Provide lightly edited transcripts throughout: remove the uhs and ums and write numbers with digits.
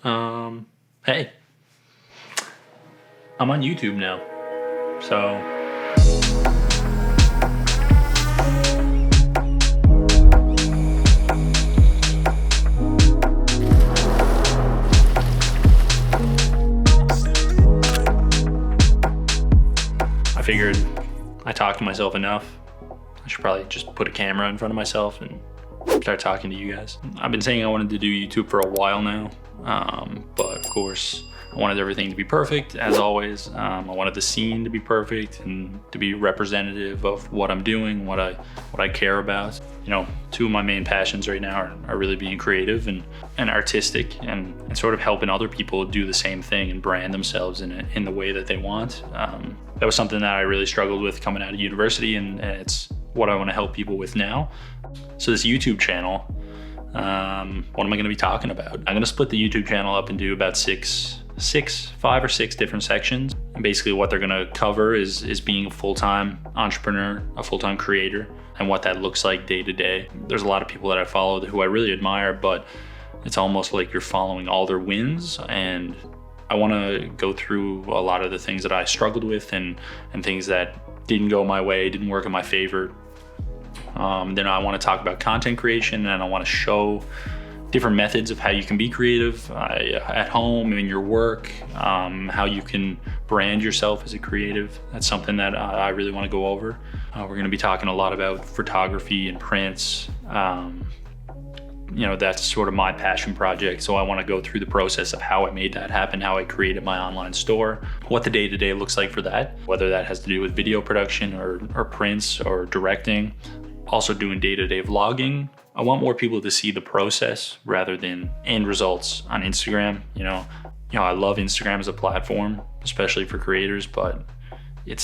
Hey, I'm on YouTube now, so I figured I talked to myself enough. I should probably just put a camera in front of myself and start talking to you guys. I've been saying I wanted to do YouTube for a while now, but of course I wanted everything to be perfect, as always. I wanted the scene to be perfect and to be representative of what I'm doing, what I care about. You know, two of my main passions right now are really being creative and artistic, and sort of helping other people do the same thing and brand themselves in the way that they want. That was something that I really struggled with coming out of university, and it's what I want to help people with now. So this YouTube channel, what am I going to be talking about? I'm going to split the YouTube channel up into about five or six different sections. And basically what they're going to cover is being a full-time entrepreneur, a full-time creator, and what that looks like day to day. There's a lot of people that I follow who I really admire, but it's almost like you're following all their wins, and I want to go through a lot of the things that I struggled with and things that didn't go my way, didn't work in my favor. Then I want to talk about content creation, and I want to show different methods of how you can be creative at home, in your work, how you can brand yourself as a creative. That's something that I really want to go over. We're going to be talking a lot about photography and prints. You know, that's sort of my passion project. So I want to go through the process of how I made that happen, how I created my online store, what the day-to-day looks like for that, whether that has to do with video production or prints or directing. Also doing day-to-day vlogging. I want more people to see the process rather than end results on Instagram. You know, I love Instagram as a platform, especially for creators, but it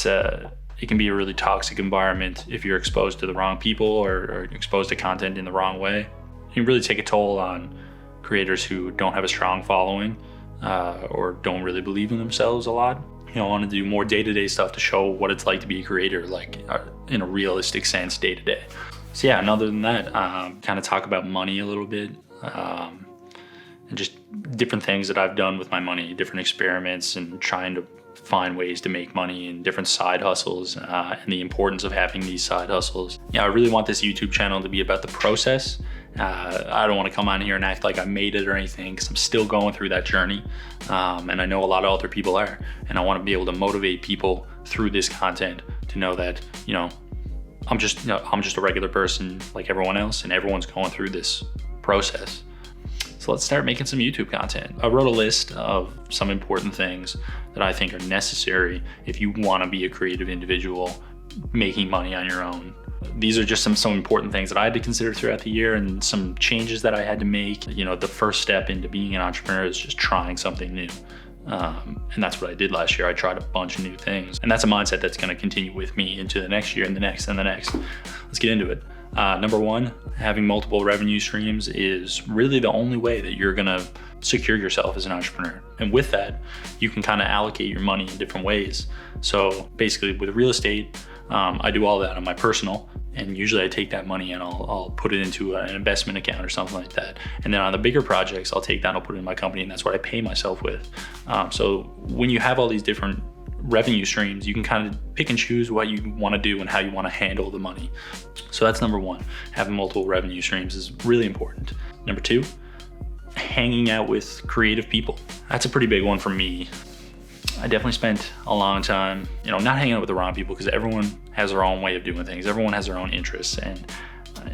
can be a really toxic environment if you're exposed to the wrong people or exposed to content in the wrong way. It can really take a toll on creators who don't have a strong following or don't really believe in themselves a lot. You know, I want to do more day-to-day stuff to show what it's like to be a creator, like in a realistic sense, day-to-day. So yeah, and other than that, kind of talk about money a little bit, and just different things that I've done with my money, different experiments, and trying to find ways to make money and different side hustles, and the importance of having these side hustles. Yeah, I really want this YouTube channel to be about the process. I don't want to come on here and act like I made it or anything, because I'm still going through that journey, and I know a lot of other people are, and I want to be able to motivate people through this content to know that, you know, I'm just a regular person like everyone else, and everyone's going through this process. So let's start making some YouTube content. I wrote a list of some important things that I think are necessary if you want to be a creative individual making money on your own. These are just some important things that I had to consider throughout the year, and some changes that I had to make. You know, the first step into being an entrepreneur is just trying something new. And that's what I did last year. I tried a bunch of new things, and that's a mindset that's going to continue with me into the next year and the next and the next. Let's get into it. Number one, having multiple revenue streams is really the only way that you're going to secure yourself as an entrepreneur. And with that, you can kind of allocate your money in different ways. So basically with real estate, I do all that on my personal, and usually I take that money and I'll put it into an investment account or something like that. And then on the bigger projects, I'll take that and I'll put it in my company, and that's what I pay myself with. So when you have all these different revenue streams, you can kind of pick and choose what you want to do and how you want to handle the money. So that's number one. Having multiple revenue streams is really important. Number two, hanging out with creative people. That's a pretty big one for me. I definitely spent a long time, you know, not hanging out with the wrong people, because everyone has their own way of doing things. Everyone has their own interests, and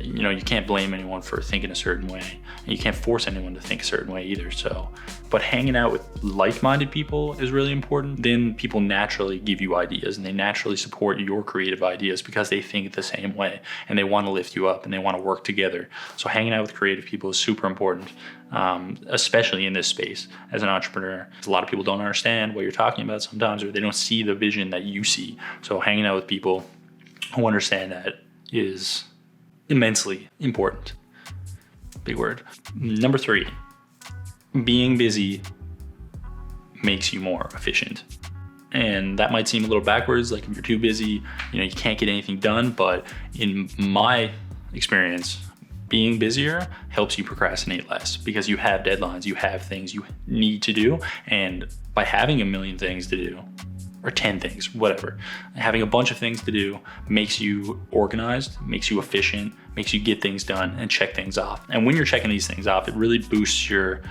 you know, you can't blame anyone for thinking a certain way, and you can't force anyone to think a certain way either. So, but hanging out with like-minded people is really important. Then people naturally give you ideas, and they naturally support your creative ideas because they think the same way, and they want to lift you up, and they want to work together. So hanging out with creative people is super important, especially in this space as an entrepreneur. A lot of people don't understand what you're talking about sometimes, or they don't see the vision that you see. So hanging out with people who understand that is immensely important. Big word. Number three, being busy makes you more efficient. And that might seem a little backwards, like if you're too busy, you know, you can't get anything done. But in my experience, being busier helps you procrastinate less because you have deadlines, you have things you need to do. And by having a million things to do, or 10 things, whatever, having a bunch of things to do makes you organized, makes you efficient, makes you get things done and check things off. And when you're checking these things off, it really boosts your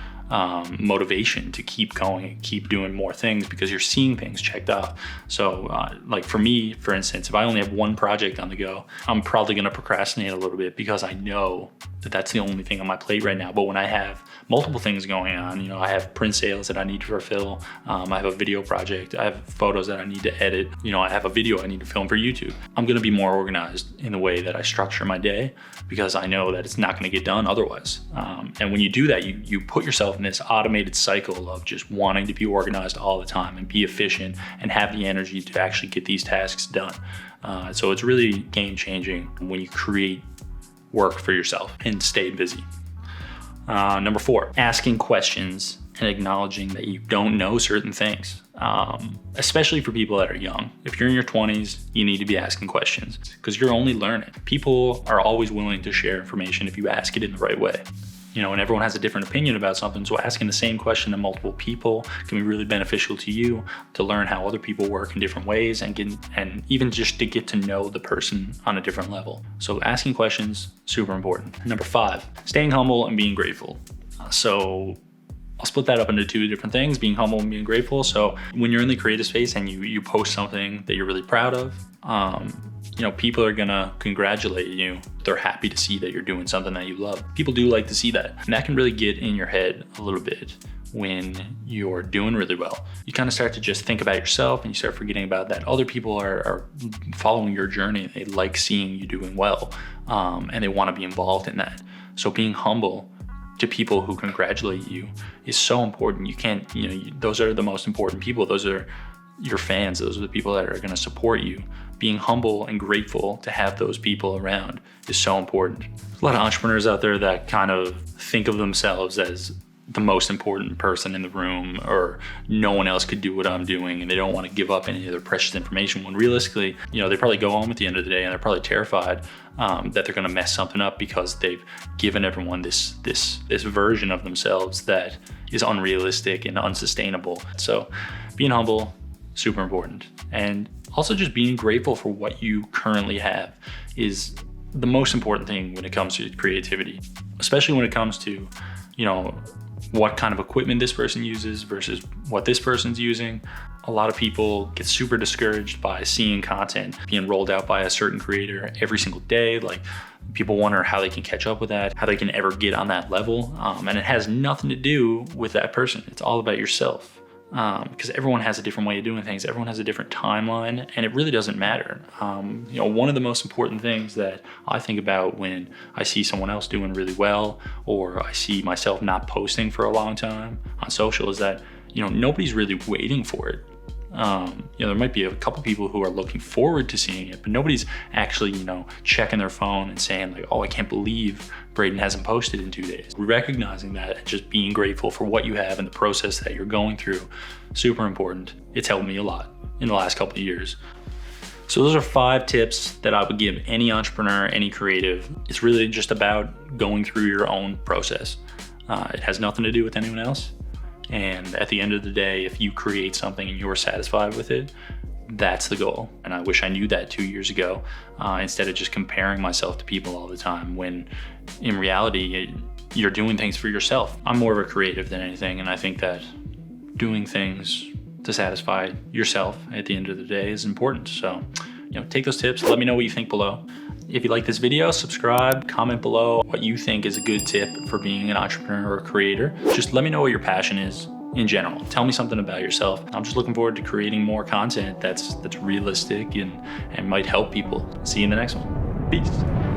motivation to keep going and keep doing more things because you're seeing things checked off. So like for me, for instance, if I only have one project on the go, I'm probably going to procrastinate a little bit because I know that that's the only thing on my plate right now. But when I have multiple things going on, you know, I have print sales that I need to fulfill. I have a video project. I have photos that I need to edit. You know, I have a video I need to film for YouTube. I'm going to be more organized in the way that I structure my day because I know that it's not going to get done otherwise. And when you do that, you put yourself in this automated cycle of just wanting to be organized all the time and be efficient and have the energy to actually get these tasks done. So it's really game changing when you create work for yourself and stay busy. Number 4, asking questions and acknowledging that you don't know certain things, especially for people that are young. If you're in your 20s, you need to be asking questions because you're only learning. People are always willing to share information if you ask it in the right way. You know, and everyone has a different opinion about something. So asking the same question to multiple people can be really beneficial to you to learn how other people work in different ways and even just to get to know the person on a different level. So asking questions, super important. Number 5, staying humble and being grateful. So I'll split that up into 2 different things, being humble and being grateful. So when you're in the creative space and you post something that you're really proud of, you know, people are gonna congratulate you. They're happy to see that you're doing something that you love. People do like to see that. And that can really get in your head a little bit when you're doing really well. You kind of start to just think about yourself and you start forgetting about that other people are following your journey. They like seeing you doing well, and they wanna be involved in that. So being humble to people who congratulate you is so important. You can't, you know, those are the most important people. Those are your fans. Those are the people that are going to support you. Being humble and grateful to have those people around is so important. There's a lot of entrepreneurs out there that kind of think of themselves as the most important person in the room, or no one else could do what I'm doing, and they don't want to give up any of their precious information, when realistically, you know, they probably go home at the end of the day and they're probably terrified that they're going to mess something up because they've given everyone this version of themselves that is unrealistic and unsustainable. So being humble, super important. And also just being grateful for what you currently have is the most important thing when it comes to creativity, especially when it comes to, you know, what kind of equipment this person uses versus what this person's using. A lot of people get super discouraged by seeing content being rolled out by a certain creator every single day. Like, people wonder how they can catch up with that, how they can ever get on that level. And it has nothing to do with that person. It's all about yourself. Because everyone has a different way of doing things. Everyone has a different timeline, and it really doesn't matter. You know, one of the most important things that I think about when I see someone else doing really well, or I see myself not posting for a long time on social, is that, you know, nobody's really waiting for it. You know, there might be a couple people who are looking forward to seeing it, but nobody's actually, you know, checking their phone and saying like, oh, I can't believe Braeden hasn't posted in 2 days. Recognizing that and just being grateful for what you have and the process that you're going through, super important. It's helped me a lot in the last couple of years. So those are 5 tips that I would give any entrepreneur, any creative. It's really just about going through your own process. It has nothing to do with anyone else. And at the end of the day, if you create something and you're satisfied with it, that's the goal. And I wish I knew that 2 years ago, instead of just comparing myself to people all the time, when in reality, you're doing things for yourself. I'm more of a creative than anything, and I think that doing things to satisfy yourself at the end of the day is important. So, you know, take those tips. Let me know what you think below. If you like this video, subscribe, comment below what you think is a good tip for being an entrepreneur or creator. Just let me know what your passion is in general. Tell me something about yourself. I'm just looking forward to creating more content that's realistic and might help people. See you in the next one. Peace.